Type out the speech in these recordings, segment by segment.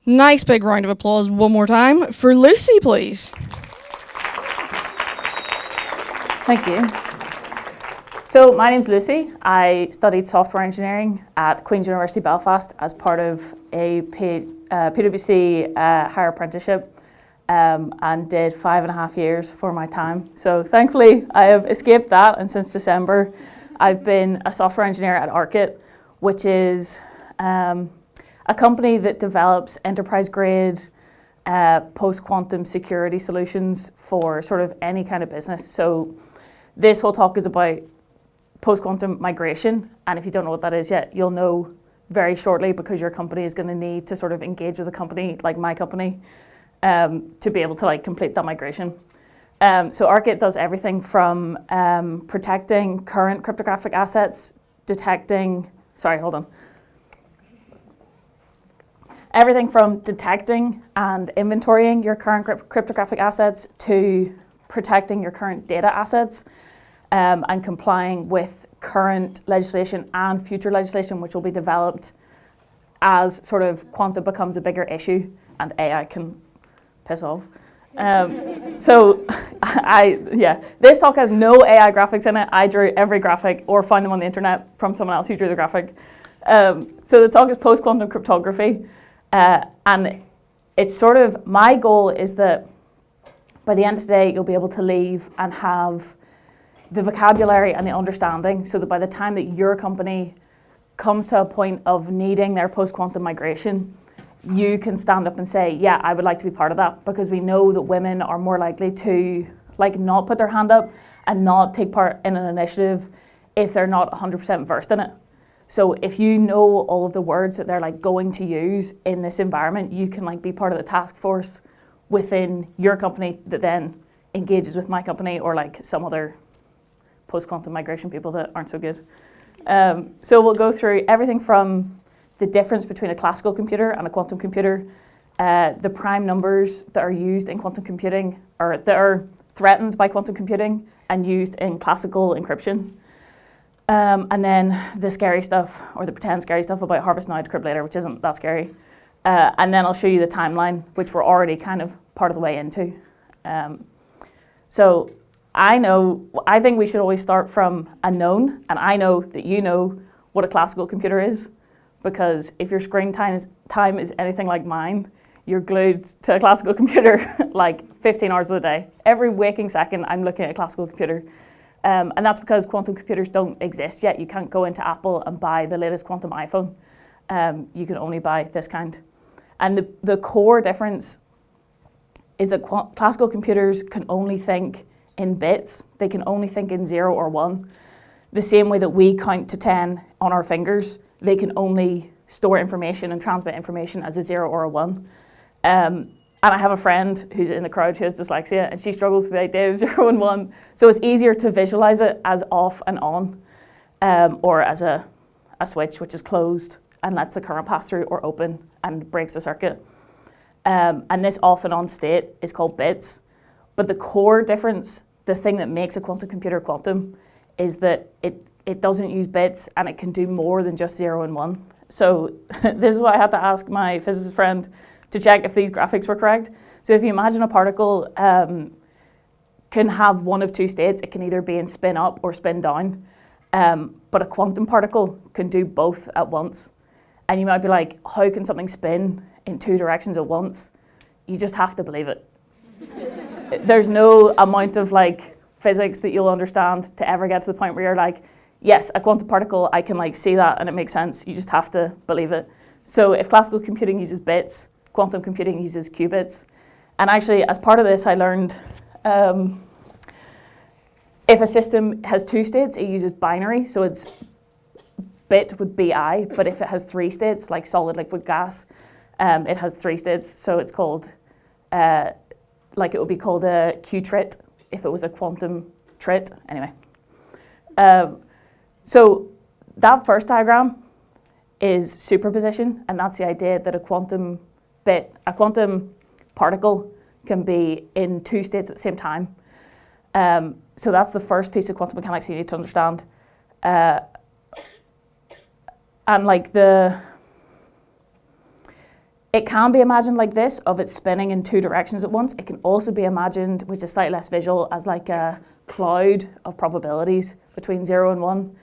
Nice big round of applause one more time for Lucy, please. Thank you. So my name's Lucy. I studied software engineering at Queen's University Belfast as part of a PwC higher apprenticeship and did 5.5 years for my time. So thankfully I have escaped that, and since December I've been a software engineer at Arcit, which is a company that develops enterprise-grade post-quantum security solutions for sort of any kind of business. So this whole talk is about post-quantum migration, and if you don't know what that is yet, you'll know very shortly, because your company is going to need to sort of engage with a company like my company to be able to like complete that migration. So Arcit does everything from protecting current cryptographic assets, everything from detecting and inventorying your current cryptographic assets to protecting your current data assets and complying with current legislation and future legislation, which will be developed as sort of quantum becomes a bigger issue and AI can piss off. This talk has no AI graphics in it. I drew every graphic or found them on the internet from someone else who drew the graphic. So the talk is post-quantum cryptography. And it's sort of, my goal is that by the end of today, you'll be able to leave and have the vocabulary and the understanding so that by the time that your company comes to a point of needing their post-quantum migration, you can stand up and say, yeah, I would like to be part of that, because we know that women are more likely to like not put their hand up and not take part in an initiative if they're not 100% versed in it. So if you know all of the words that they're like going to use in this environment, you can like be part of the task force within your company that then engages with my company or like some other post-quantum migration people that aren't so good. So we'll go through everything from the difference between a classical computer and a quantum computer, the prime numbers that are used in quantum computing or that are threatened by quantum computing and used in classical encryption. And then the scary stuff, or the pretend scary stuff about harvest now, decrypt later, which isn't that scary. And then I'll show you the timeline, which we're already kind of part of the way into. So I think we should always start from a known, and I know that you know what a classical computer is, because if your screen time is anything like mine, you're glued to a classical computer like 15 hours of the day. Every waking second, I'm looking at a classical computer. And that's because quantum computers don't exist yet. You can't go into Apple and buy the latest quantum iPhone. You can only buy this kind. And the core difference is that classical computers can only think in bits. They can only think in 0 or 1. The same way that we count to 10 on our fingers, they can only store information and transmit information as a 0 or a 1. And I have a friend who's in the crowd who has dyslexia, and she struggles with the idea of 0 and 1. So it's easier to visualize it as off and on, or as a switch which is closed and lets the current pass through, or open and breaks the circuit. And this off and on state is called bits. But the core difference, the thing that makes a quantum computer quantum, is that it doesn't use bits and it can do more than just 0 and 1. So this is why I had to ask my physicist friend to check if these graphics were correct. So if you imagine a particle can have one of two states, it can either be in spin up or spin down. But a quantum particle can do both at once. And you might be like, how can something spin in two directions at once? You just have to believe it. There's no amount of like physics that you'll understand to ever get to the point where you're like, yes, a quantum particle, I can like see that and it makes sense. You just have to believe it. So if classical computing uses bits, quantum computing uses qubits. And actually, as part of this, I learned if a system has two states, it uses binary. So it's bit with BI, but if it has three states, like solid, liquid, gas, it has three states. So it's called, it would be called a qtrit if it was a quantum trit. Anyway. So that first diagram is superposition, and that's the idea that a quantum particle can be in two states at the same time. So that's the first piece of quantum mechanics you need to understand. And like It can be imagined like this, of it spinning in two directions at once. It can also be imagined, which is slightly less visual, as like a cloud of probabilities between 0 and 1.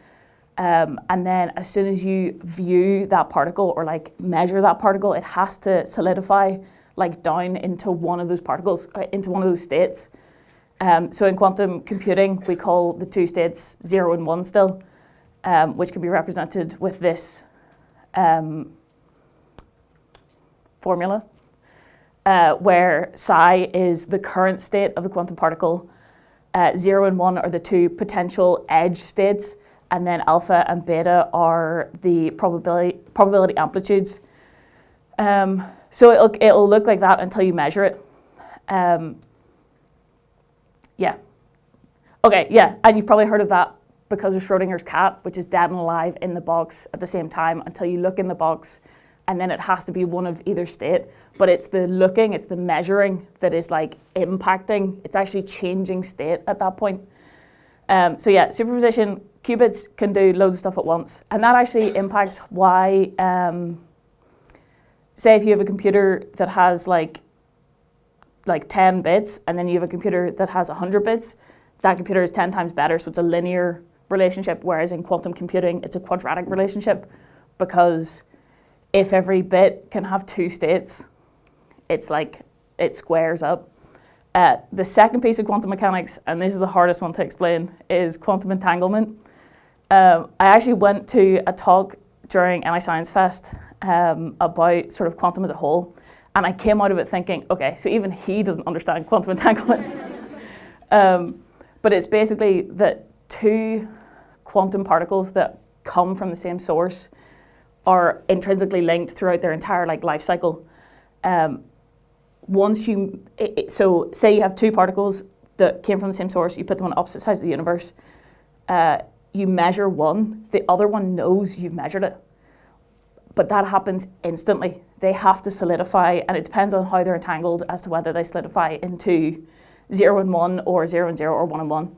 And then as soon as you view that particle or like measure that particle, it has to solidify like down into one of those particles, into one of those states. So in quantum computing, we call the two states 0 and 1 still, which can be represented with this formula, where psi is the current state of the quantum particle, 0 and 1 are the two potential edge states, and then alpha and beta are the probability amplitudes. So it'll look like that until you measure it. Yeah. Okay, yeah, and you've probably heard of that because of Schrodinger's cat, which is dead and alive in the box at the same time until you look in the box, and then it has to be one of either state. But it's the looking, it's the measuring that is like impacting, it's actually changing state at that point. So yeah, superposition, qubits can do loads of stuff at once. And that actually impacts why, say if you have a computer that has like 10 bits, and then you have a computer that has 100 bits, that computer is 10 times better, so it's a linear relationship, whereas in quantum computing, it's a quadratic relationship, because if every bit can have two states, it's like, it squares up. The second piece of quantum mechanics, and this is the hardest one to explain, is quantum entanglement. I actually went to a talk during NI Science Fest about sort of quantum as a whole, and I came out of it thinking, okay, so even he doesn't understand quantum entanglement. But it's basically that two quantum particles that come from the same source are intrinsically linked throughout their entire life cycle. So say you have two particles that came from the same source, you put them on opposite sides of the universe, you measure one, the other one knows you've measured it. But that happens instantly. They have to solidify, and it depends on how they're entangled as to whether they solidify into 0 and 1 or 0 and 0 or 1 and 1.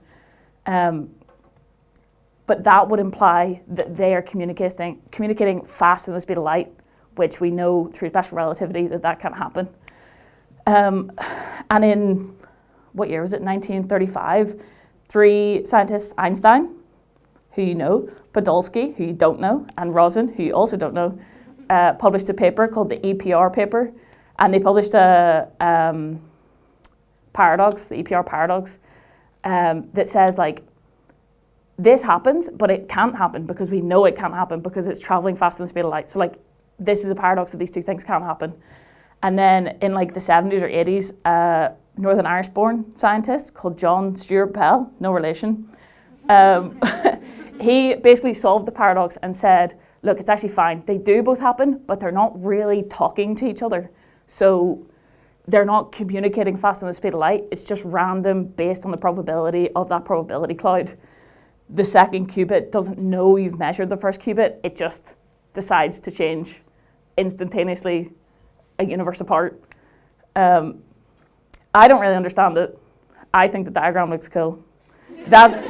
But that would imply that they are communicating faster than the speed of light, which we know through special relativity that can't happen. And in, what year was it, 1935, three scientists, Einstein, who you know, Podolsky, who you don't know, and Rosen, who you also don't know, published a paper called the EPR paper, and they published a paradox, the EPR paradox, that says this happens, but it can't happen because we know it can't happen because it's traveling faster than the speed of light. So this is a paradox that these two things can't happen. And then in the 70s or 80s, a Northern Irish-born scientist called John Stuart Bell, no relation, he basically solved the paradox and said, look, it's actually fine. They do both happen, but they're not really talking to each other. So they're not communicating faster than the speed of light. It's just random based on the probability of that probability cloud. The second qubit doesn't know you've measured the first qubit. It just decides to change instantaneously a universe apart. I don't really understand it. I think the diagram looks cool. That's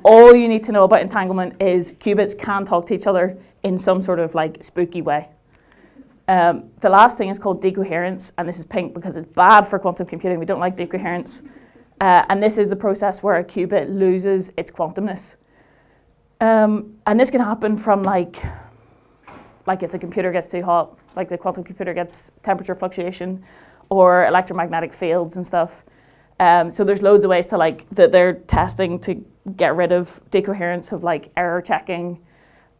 all you need to know about entanglement is qubits can talk to each other in some sort of spooky way. The last thing is called decoherence, and this is pink because it's bad for quantum computing. We don't like decoherence. And this is the process where a qubit loses its quantumness. And this can happen from if the computer gets too hot, like the quantum computer gets temperature fluctuation or electromagnetic fields and stuff. So there's loads of ways to that they're testing to get rid of decoherence of error checking,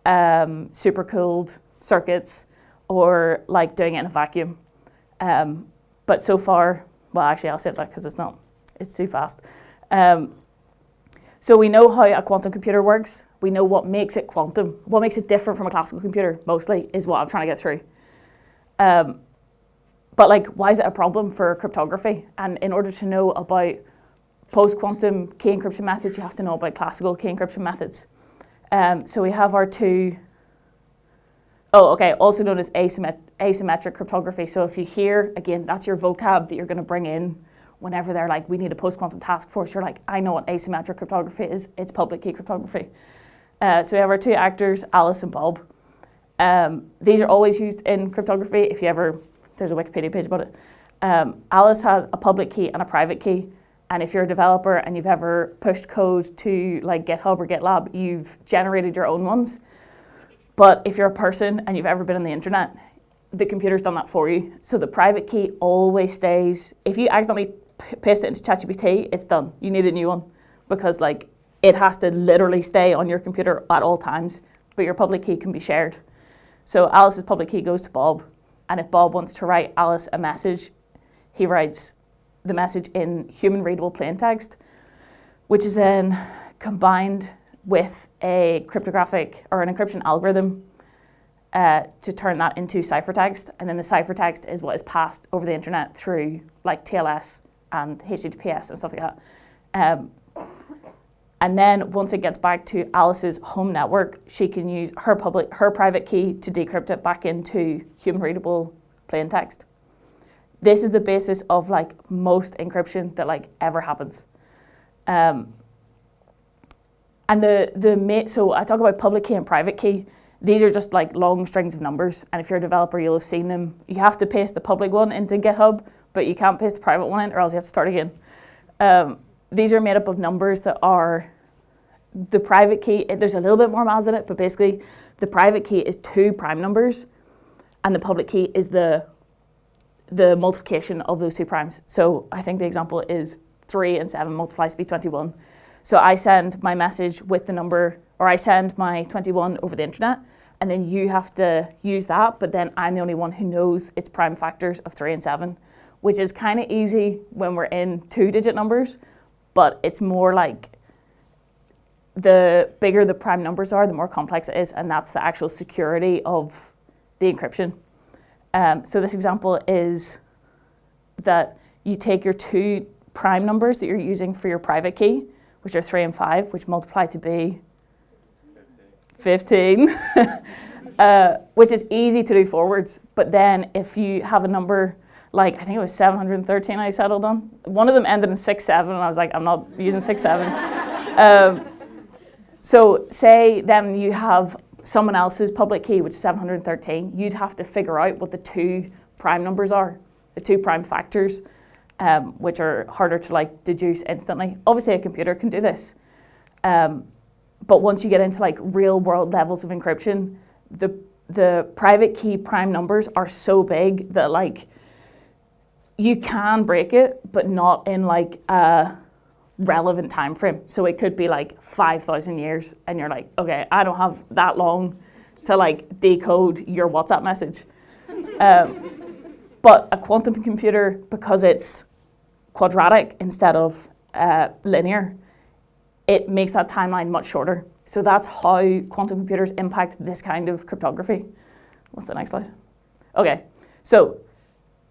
supercooled circuits, or doing it in a vacuum. But so far, well, actually I'll save that because it's too fast. So we know how a quantum computer works. We know what makes it quantum. What makes it different from a classical computer, mostly, is what I'm trying to get through. But why is it a problem for cryptography? And in order to know about post-quantum key encryption methods, you have to know about classical key encryption methods. So we have our two, also known as asymmetric cryptography. So if you hear, again, that's your vocab that you're going to bring in whenever they're we need a post-quantum task force, you're I know what asymmetric cryptography is. It's public key cryptography. So we have our two actors, Alice and Bob. These are always used in cryptography. If you ever there's a Wikipedia page about it. Alice has a public key and a private key. And if you're a developer and you've ever pushed code to like GitHub or GitLab, you've generated your own ones. But if you're a person and you've ever been on the internet, the computer's done that for you. So the private key always stays. If you accidentally paste it into ChatGPT, it's done. You need a new one because like it has to literally stay on your computer at all times, but your public key can be shared. So Alice's public key goes to Bob, and if Bob wants to write Alice a message, he writes the message in human readable plaintext, which is then combined with a cryptographic or an encryption algorithm to turn that into ciphertext. And then the ciphertext is what is passed over the internet through like TLS and HTTPS and stuff like that. And then once it gets back to Alice's home network, she can use her private key to decrypt it back into human readable plaintext. This is the basis of like most encryption that like ever happens. And so I talk about public key and private key. These are just like long strings of numbers. And if you're a developer, you'll have seen them. You have to paste the public one into GitHub, but you can't paste the private one in or else you have to start again. These are made up of numbers that are the private key. There's a little bit more maths in it, but basically the private key is 2 prime numbers and the public key is the multiplication of those 2 primes. So I think the example is 3 and 7 multiplies to be 21. So I send my message with the number, or I send my 21 over the internet, and then you have to use that, but then I'm the only one who knows its prime factors of 3 and 7, which is kind of easy when we're in 2-digit numbers, but it's more like the bigger the prime numbers are, the more complex it is, and that's the actual security of the encryption. So this example is that you take your 2 prime numbers that you're using for your private key, which are 3 and 5, which multiply to be 15, which is easy to do forwards. But then if you have a number like, I think it was 713 I settled on. One of them ended in 67, and I was like, I'm not using 67. So say then you have someone else's public key, which is 713, you'd have to figure out what the 2 prime numbers are, the 2 prime factors, which are harder to like deduce instantly. Obviously a computer can do this. But once you get into like real world levels of encryption, the private key prime numbers are so big that like you can break it, but not in like a relevant time frame. So it could be like 5,000 years and you're like, okay, I don't have that long to like decode your WhatsApp message. But a quantum computer, because it's quadratic instead of linear, it makes that timeline much shorter. So that's how quantum computers impact this kind of cryptography. What's the next slide? Okay, so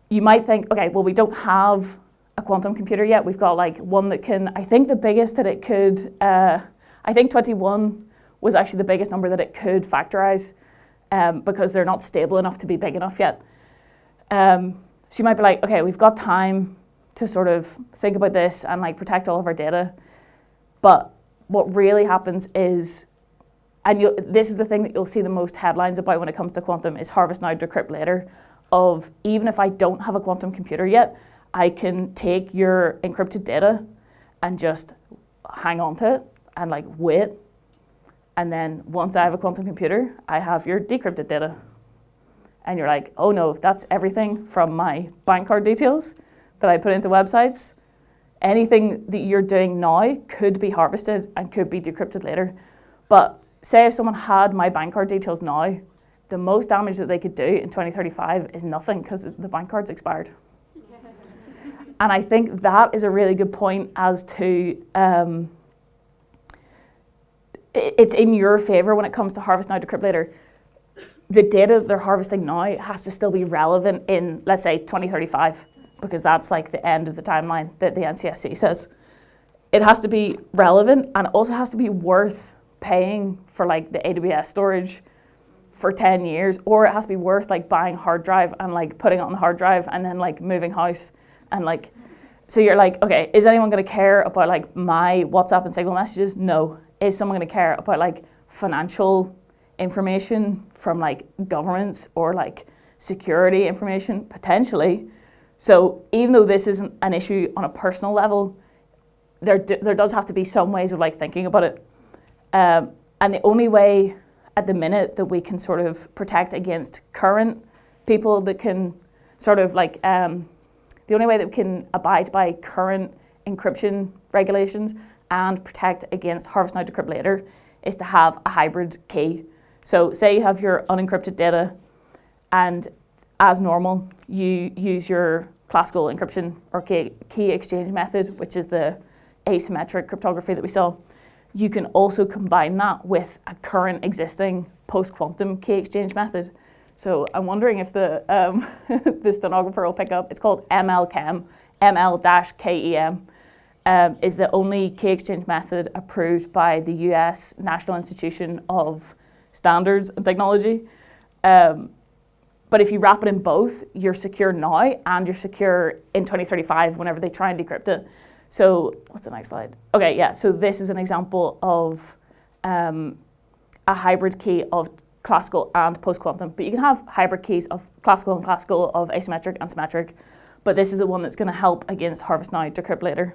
you might think, okay, well, we don't have a quantum computer yet. We've got like one that can, I think the biggest that it could, I think 21 was actually the biggest number that it could factorize because they're not stable enough to be big enough yet. So you might be like, okay, we've got time to sort of think about this and like protect all of our data. But what really happens is, and this is the thing that you'll see the most headlines about when it comes to quantum, is harvest now, decrypt later, of even if I don't have a quantum computer yet, I can take your encrypted data and just hang on to it and like wait. And then once I have a quantum computer, I have your decrypted data. And you're like, oh no, that's everything from my bank card details that I put into websites. Anything that you're doing now could be harvested and could be decrypted later. But say if someone had my bank card details now, the most damage that they could do in 2035 is nothing because the bank card's expired. And I think that is a really good point as to it's in your favor when it comes to harvest now, decrypt later. The data they're harvesting now has to still be relevant in, let's say, 2035, because that's like the end of the timeline that the NCSC says. It has to be relevant and it also has to be worth paying for like the AWS storage for 10 years, or it has to be worth like buying hard drive and like putting it on the hard drive and then like moving house and like, so you're like, okay, is anyone gonna care about like my WhatsApp and Signal messages? No. Is someone gonna care about like financial information from like governments or like security information, potentially. So even though this isn't an issue on a personal level, there does have to be some ways of like thinking about it. And the only way at the minute that we can sort of protect against current people that can sort of like, the only way that we can abide by current encryption regulations and protect against harvest now, decrypt later is to have a hybrid key. So say you have your unencrypted data and as normal, you use your classical encryption or key exchange method, which is the asymmetric cryptography that we saw. You can also combine that with a current existing post-quantum key exchange method. So I'm wondering if the the stenographer will pick up. It's called ML-KEM, ML-KEM. Is the only key exchange method approved by the US National Institution of Standards and Technology. But if you wrap it in both, you're secure now and you're secure in 2035 whenever they try and decrypt it. So what's the next slide? Okay, yeah, so this is an example of a hybrid key of classical and post-quantum. But you can have hybrid keys of classical and classical, of asymmetric and symmetric. But this is the one that's going to help against harvest now, decrypt later.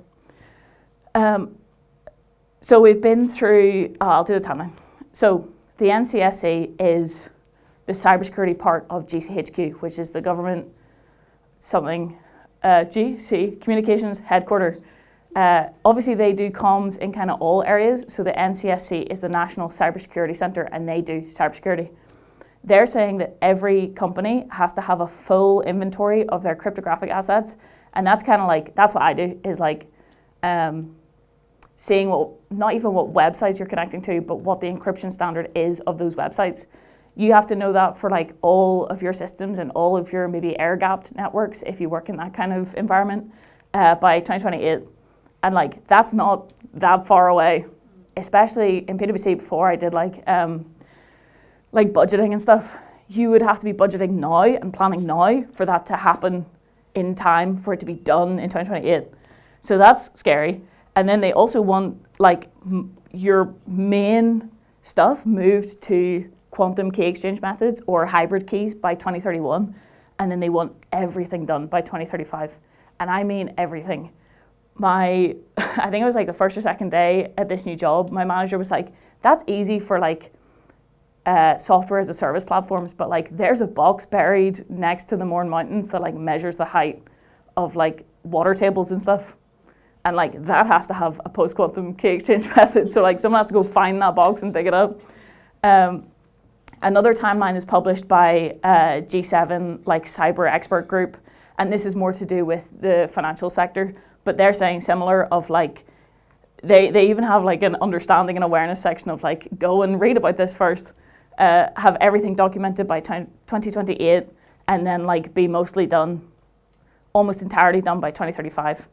So we've been through, I'll do the timeline. So the NCSC is the cybersecurity part of GCHQ, which is the government GC, communications headquarter. Obviously they do comms in kind of all areas. So the NCSC is the National Cybersecurity Center and they do cybersecurity. They're saying that every company has to have a full inventory of their cryptographic assets. And that's kind of like, that's what I do, is like, seeing what, not even what websites you're connecting to, but what the encryption standard is of those websites. You have to know that for like all of your systems and all of your maybe air-gapped networks if you work in that kind of environment by 2028. And like, that's not that far away, especially in PwC before I did like budgeting and stuff. You would have to be budgeting now and planning now for that to happen in time for it to be done in 2028. So that's scary. And then they also want like your main stuff moved to quantum key exchange methods or hybrid keys by 2031. And then they want everything done by 2035. And I mean everything. I think it was like the first or second day at this new job, my manager was like, that's easy for like software as a service platforms, but like there's a box buried next to the Mourne Mountains that like measures the height of like water tables and stuff. And like that has to have a post-quantum key exchange method. So like someone has to go find that box and dig it up. Another timeline is published by G7, like cyber expert group. And this is more to do with the financial sector, but they're saying similar of like, they even have like an understanding and awareness section of like, go and read about this first, have everything documented by 2028 and then like be mostly done, almost entirely done by 2035.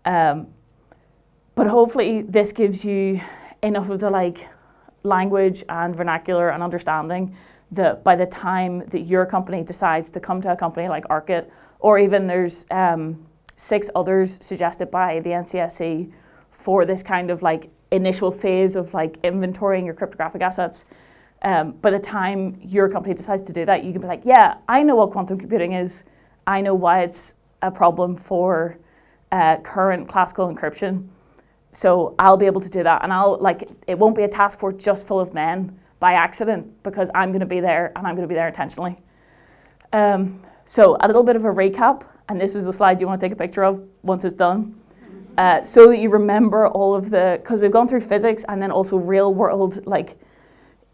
But hopefully this gives you enough of the like language and vernacular and understanding that by the time that your company decides to come to a company like Arcit, or even there's 6 others suggested by the NCSC for this kind of like initial phase of like inventorying your cryptographic assets, by the time your company decides to do that, you can be like, yeah, I know what quantum computing is. I know why it's a problem for current classical encryption. So I'll be able to do that. And it won't be a task force just full of men by accident because I'm going to be there and I'm going to be there intentionally. So a little bit of a recap, and this is the slide you want to take a picture of once it's done. So that you remember all of because we've gone through physics and then also real world, like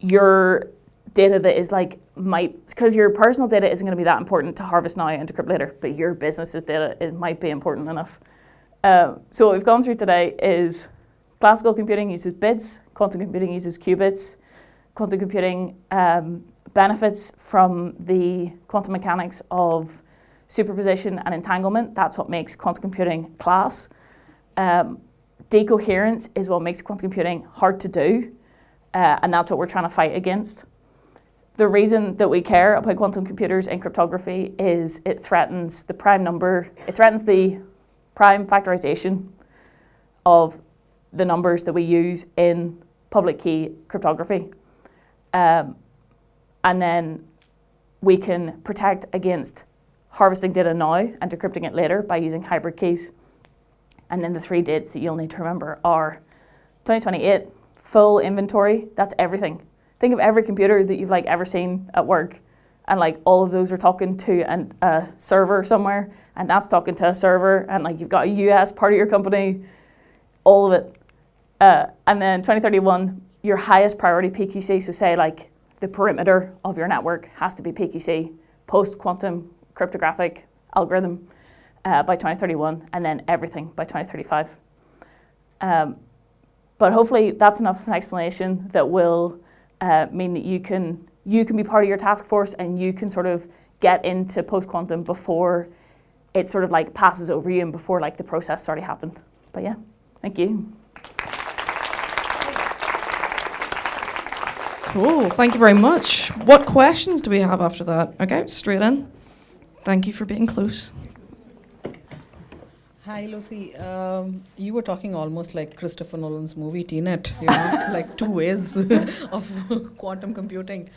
your data that is like, because your personal data isn't going to be that important to harvest now and decrypt later, but your business's data, it might be important enough. So what we've gone through today is classical computing uses bits, quantum computing uses qubits. Quantum computing benefits from the quantum mechanics of superposition and entanglement. That's what makes quantum computing class. Decoherence is what makes quantum computing hard to do, and that's what we're trying to fight against. The reason that we care about quantum computers in cryptography is it threatens the prime number, it threatens the prime factorization of the numbers that we use in public key cryptography. And then we can protect against harvesting data now and decrypting it later by using hybrid keys. And then the 3 dates that you'll need to remember are 2028, full inventory, that's everything. Think of every computer that you've like ever seen at work, and like all of those are talking to a server somewhere, and that's talking to a server, and like you've got a US part of your company, all of it. And then 2031, your highest priority PQC, so say like the perimeter of your network has to be PQC, post-quantum cryptographic algorithm by 2031, and then everything by 2035. But hopefully that's enough of an explanation that will mean that you can be part of your task force and you can sort of get into post-quantum before it sort of like passes over you and before like the process already happened. But yeah, thank you. Cool, thank you very much. What questions do we have after that? Okay, straight in. Thank you for being close. Hi, Lucy. You were talking almost like Christopher Nolan's movie Tenet, you know, like 2 ways of quantum computing.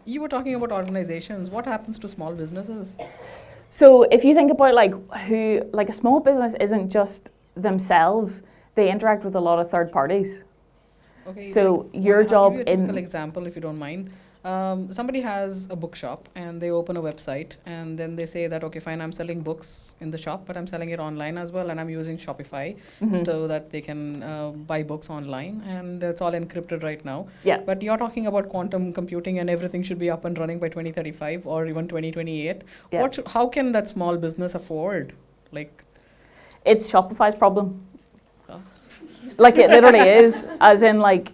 You were talking about organizations. What happens to small businesses? So if you think about like a small business isn't just themselves, they interact with a lot of third parties. Okay. So like, your job I'll give you a typical example, if you don't mind. Somebody has a bookshop and they open a website and then they say that, okay, fine, I'm selling books in the shop, but I'm selling it online as well, and I'm using Shopify so that they can buy books online, and it's all encrypted right now. Yeah. But you're talking about quantum computing and everything should be up and running by 2035 or even 2028. Yeah. How can that small business afford? It's Shopify's problem. Like it literally is, as in like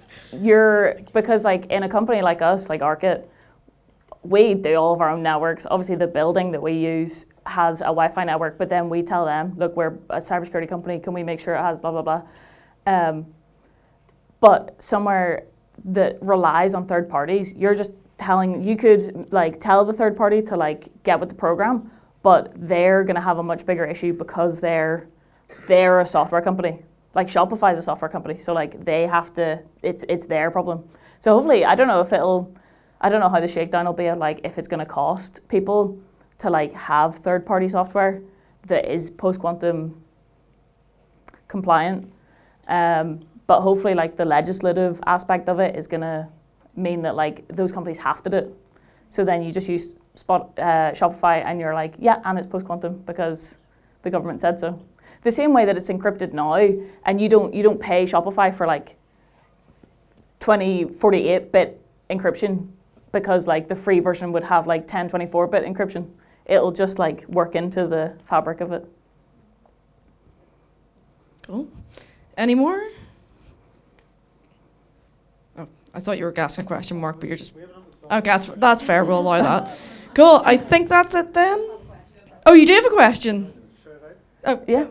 because like in a company like us, like Arcit, we do all of our own networks. Obviously the building that we use has a Wi-Fi network, but then we tell them, look, we're a cybersecurity company, can we make sure it has blah, blah, blah. But somewhere that relies on third parties, you're just you could like tell the third party to like get with the program, but they're gonna have a much bigger issue because they're a software company. Like Shopify is a software company, so like they have to, it's their problem. So hopefully, I don't know how the shakedown will be of like if it's gonna cost people to like have third-party software that is post-quantum compliant. But hopefully like the legislative aspect of it is gonna mean that like those companies have to do it. So then you just use Shopify and you're like, yeah, and it's post-quantum because the government said so. The same way that it's encrypted now, and you don't pay Shopify for like 48-bit encryption because like the free version would have like 24-bit encryption. It'll just like work into the fabric of it. Cool. Any more? Oh, I thought you were guessing a question mark, but you're just... Okay, that's fair, we'll allow that. Cool, I think that's it then. Oh, you do have a question? Oh, yeah.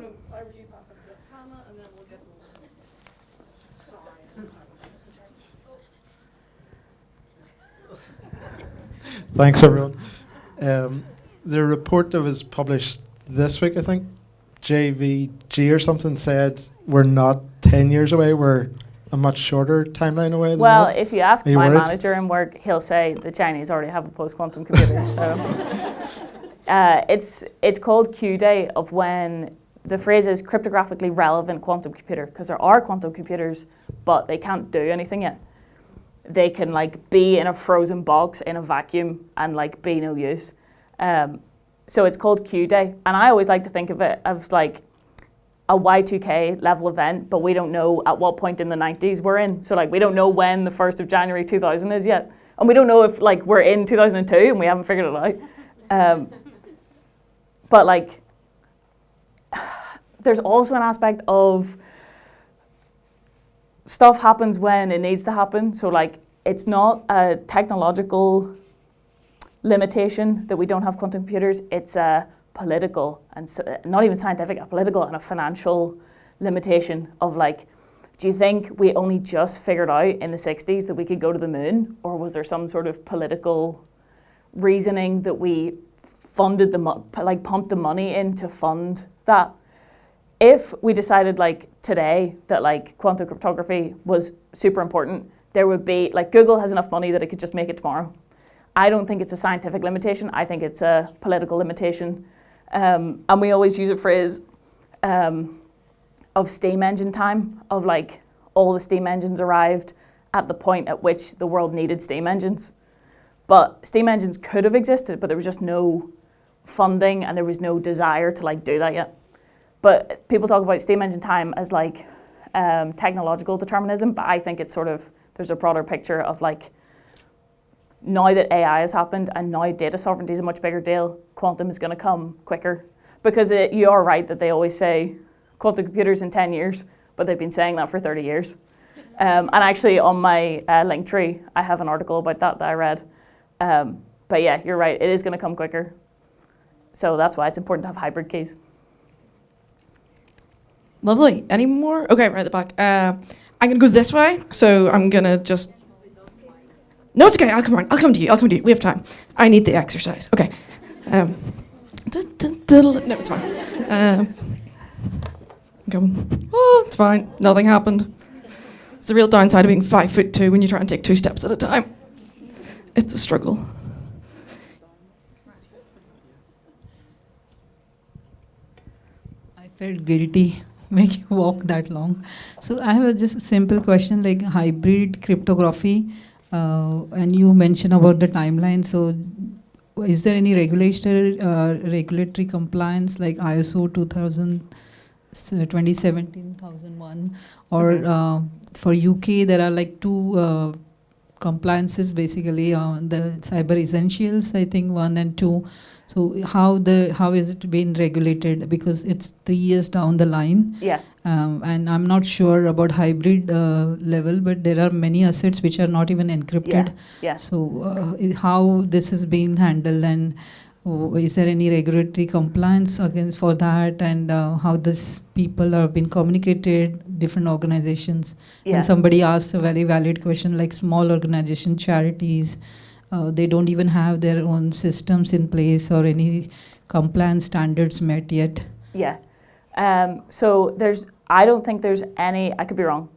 Thanks, everyone. The report that was published this week, I think, JVG or something, said we're not 10 years away, we're a much shorter timeline away than well, that. If you ask my worried? manager in work, he'll say the Chinese already have a post-quantum computer. So it's called Q-Day of when the phrase is cryptographically relevant quantum computer, because there are quantum computers, but they can't do anything yet. They can like be in a frozen box in a vacuum and like be no use. So it's called Q-Day. And I always like to think of it as like a Y2K level event, but we don't know at what point in the 90s we're in. So like we don't know when the 1st of January 2000 is yet. And we don't know if like we're in 2002 and we haven't figured it out. But like, there's also an aspect of stuff happens when it needs to happen. So like, it's not a technological limitation that we don't have quantum computers. It's a political and not even scientific, a political and a financial limitation of like, do you think we only just figured out in the 60s that we could go to the moon? Or was there some sort of political reasoning that we funded pumped the money in to fund that? If we decided like today that like quantum cryptography was super important, there would be like Google has enough money that it could just make it tomorrow. I don't think it's a scientific limitation. I think it's a political limitation. And we always use a phrase of steam engine time, of like all the steam engines arrived at the point at which the world needed steam engines. But steam engines could have existed, but there was just no funding and there was no desire to like do that yet. But people talk about steam engine time as like technological determinism, but I think it's sort of, there's a broader picture of like, now that AI has happened and now data sovereignty is a much bigger deal, quantum is going to come quicker. Because you are right that they always say quantum computers in 10 years, but they've been saying that for 30 years. And actually on my link tree, I have an article about that I read. But yeah, you're right, it is going to come quicker. So that's why it's important to have hybrid keys. Lovely. Any more? Okay, right at the back. I'm going to go this way, so I'm going to just... No, it's okay. I'll come around. I'll come to you. We have time. I need the exercise. Okay. No, it's fine. I'm going. Oh, it's fine. Nothing happened. It's the real downside of being 5'2" when you try and take 2 steps at a time. It's a struggle. I felt guilty make you walk that long. So I have just a simple question like hybrid cryptography, and you mentioned about the timeline. So is there any regulatory compliance like ISO 2017-1001 or for UK there are like 2 compliances basically on the cyber essentials, I think 1 and 2. So how is it being regulated? Because it's 3 years down the line. Yeah. And I'm not sure about hybrid level, but there are many assets which are not even encrypted. Yeah. So how this is being handled, and is there any regulatory compliance against for that, and how this people are being communicated, different organizations? Yeah. And somebody asked a very valid question like small organization, charities, they don't even have their own systems in place or any compliance standards met yet. Yeah. So I don't think there's any, I could be wrong,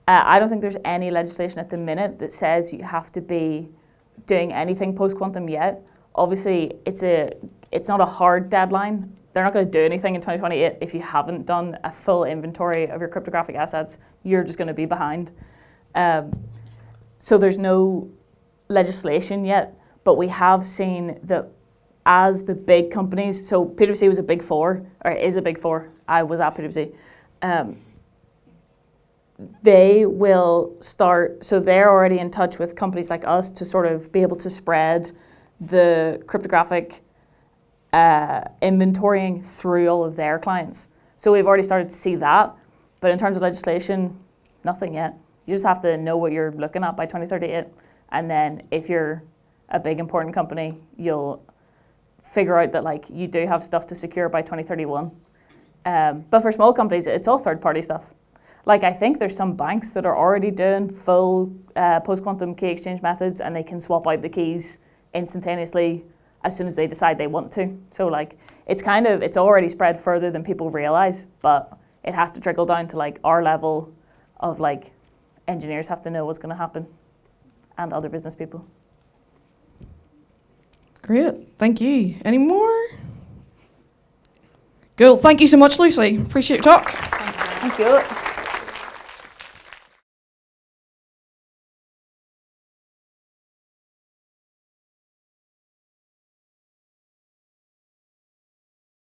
I don't think there's any legislation at the minute that says you have to be doing anything post-quantum yet. Obviously, it's not a hard deadline. They're not going to do anything in 2028 if you haven't done a full inventory of your cryptographic assets. You're just going to be behind. So there's no legislation yet, but we have seen that as the big companies, so PwC was a big 4, or is a big 4. I was at PwC. They will start, so they're already in touch with companies like us to sort of be able to spread the cryptographic inventorying through all of their clients. So we've already started to see that, but in terms of legislation, nothing yet. You just have to know what you're looking at by 2038, and then if you're a big important company, you'll figure out that like you do have stuff to secure by 2031. But for small companies, it's all third-party stuff. Like I think there's some banks that are already doing full post-quantum key exchange methods, and they can swap out the keys instantaneously as soon as they decide they want to. So like it's already spread further than people realize, but it has to trickle down to like our level of like engineers have to know what's going to happen, and other business people. Great. Thank you. Any more? Cool. Thank you so much, Lucy. Appreciate your talk. Thank you.